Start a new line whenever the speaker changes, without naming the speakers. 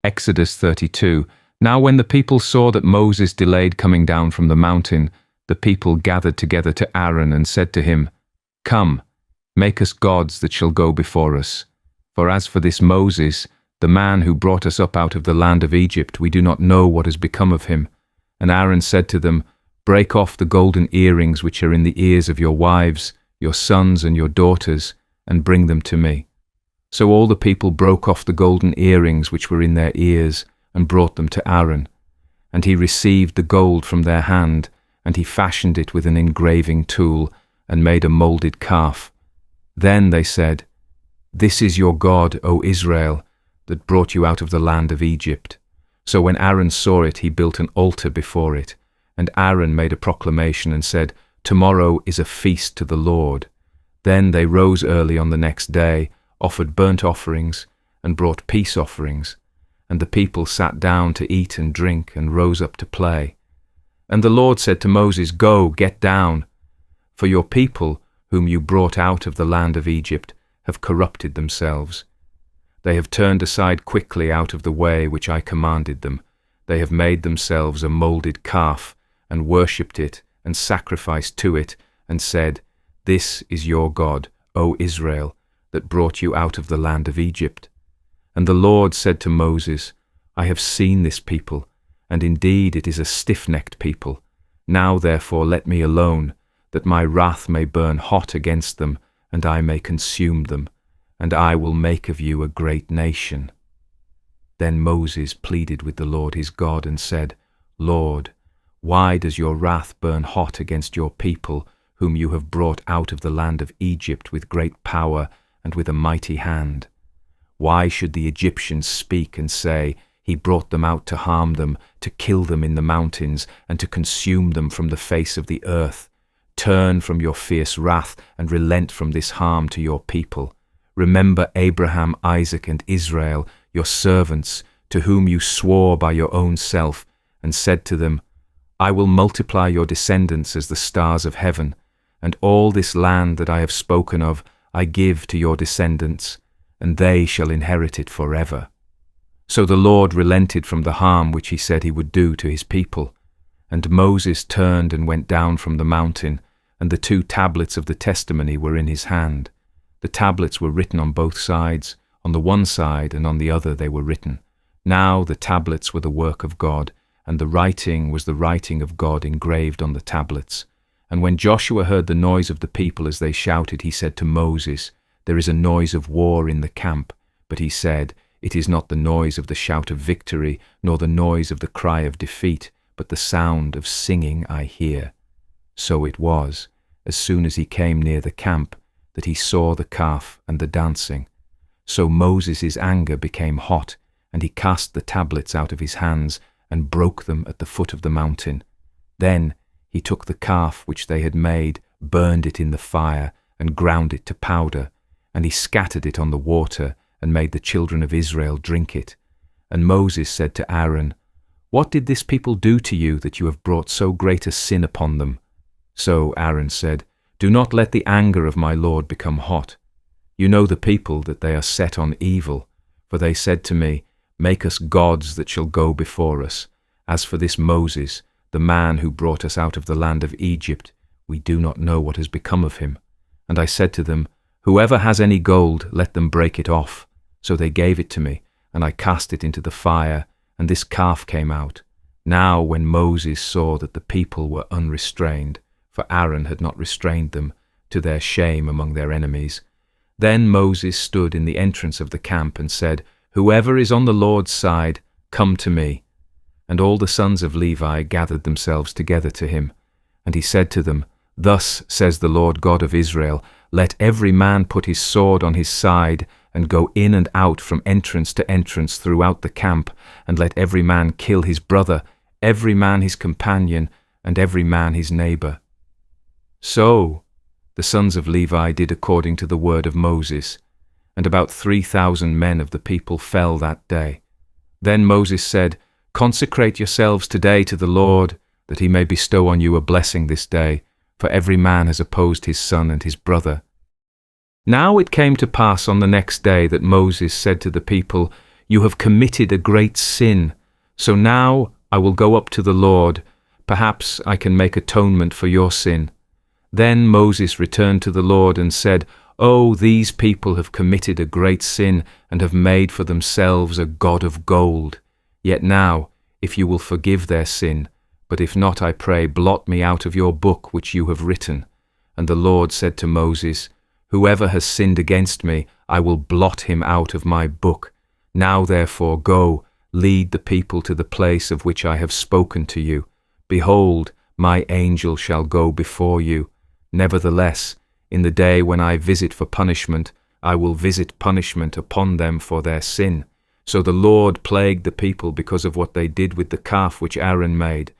Exodus 32. Now when the people saw that Moses delayed coming down from the mountain, the people gathered together to Aaron and said to him, Come, make us gods that shall go before us. For as for this Moses, the man who brought us up out of the land of Egypt, we do not know what has become of him. And Aaron said to them, Break off the golden earrings which are in the ears of your wives, your sons and your daughters, and bring them to me. So all the people broke off the golden earrings which were in their ears, and brought them to Aaron. And he received the gold from their hand, and he fashioned it with an engraving tool, and made a moulded calf. Then they said, This is your God, O Israel, that brought you out of the land of Egypt. So when Aaron saw it, he built an altar before it. And Aaron made a proclamation and said, Tomorrow is a feast to the Lord. Then they rose early on the next day, offered burnt offerings, and brought peace offerings. And the people sat down to eat and drink, and rose up to play. And the Lord said to Moses, Go, get down, for your people, whom you brought out of the land of Egypt, have corrupted themselves. They have turned aside quickly out of the way which I commanded them. They have made themselves a moulded calf, and worshipped it, and sacrificed to it, and said, This is your God, O Israel, that brought you out of the land of Egypt. And the Lord said to Moses, I have seen this people, and indeed it is a stiff-necked people. Now therefore let me alone, that my wrath may burn hot against them, and I may consume them, and I will make of you a great nation. Then Moses pleaded with the Lord his God and said, Lord, why does your wrath burn hot against your people, whom you have brought out of the land of Egypt with great power and with a mighty hand? Why should the Egyptians speak and say, He brought them out to harm them, to kill them in the mountains, and to consume them from the face of the earth? Turn from your fierce wrath and relent from this harm to your people. Remember Abraham, Isaac, and Israel, your servants, to whom you swore by your own self, and said to them, I will multiply your descendants as the stars of heaven, and all this land that I have spoken of I give to your descendants, and they shall inherit it forever. So the Lord relented from the harm which he said he would do to his people. And Moses turned and went down from the mountain, and the 2 tablets of the testimony were in his hand. The tablets were written on both sides, on the one side and on the other they were written. Now the tablets were the work of God, and the writing was the writing of God engraved on the tablets. And when Joshua heard the noise of the people as they shouted, he said to Moses, There is a noise of war in the camp. But he said, It is not the noise of the shout of victory, nor the noise of the cry of defeat, but the sound of singing I hear. So it was, as soon as he came near the camp, that he saw the calf and the dancing. So Moses' anger became hot, and he cast the tablets out of his hands, and broke them at the foot of the mountain. Then he took the calf which they had made, burned it in the fire, and ground it to powder, and he scattered it on the water, and made the children of Israel drink it. And Moses said to Aaron, What did this people do to you, that you have brought so great a sin upon them? So Aaron said, Do not let the anger of my Lord become hot. You know the people, that they are set on evil. For they said to me, Make us gods that shall go before us. As for this Moses, the man who brought us out of the land of Egypt, we do not know what has become of him. And I said to them, Whoever has any gold, let them break it off. So they gave it to me, and I cast it into the fire, and this calf came out. Now when Moses saw that the people were unrestrained, for Aaron had not restrained them, to their shame among their enemies, then Moses stood in the entrance of the camp and said, Whoever is on the Lord's side, come to me. And all the sons of Levi gathered themselves together to him. And he said to them, Thus says the Lord God of Israel, Let every man put his sword on his side, and go in and out from entrance to entrance throughout the camp, and let every man kill his brother, every man his companion, and every man his neighbor. So the sons of Levi did according to the word of Moses, and about 3,000 men of the people fell that day. Then Moses said, Consecrate yourselves today to the Lord, that he may bestow on you a blessing this day, for every man has opposed his son and his brother. Now it came to pass on the next day that Moses said to the people, You have committed a great sin. So now I will go up to the Lord. Perhaps I can make atonement for your sin." Then Moses returned to the Lord and said, "Oh, these people have committed a great sin and have made for themselves a god of gold. Yet now, if you will forgive their sin, but if not, I pray, blot me out of your book which you have written." And the Lord said to Moses, "Whoever has sinned against me, I will blot him out of my book. Now therefore go, lead the people to the place of which I have spoken to you. Behold, my angel shall go before you. Nevertheless, in the day when I visit for punishment, I will visit punishment upon them for their sin." So the Lord plagued the people because of what they did with the calf which Aaron made.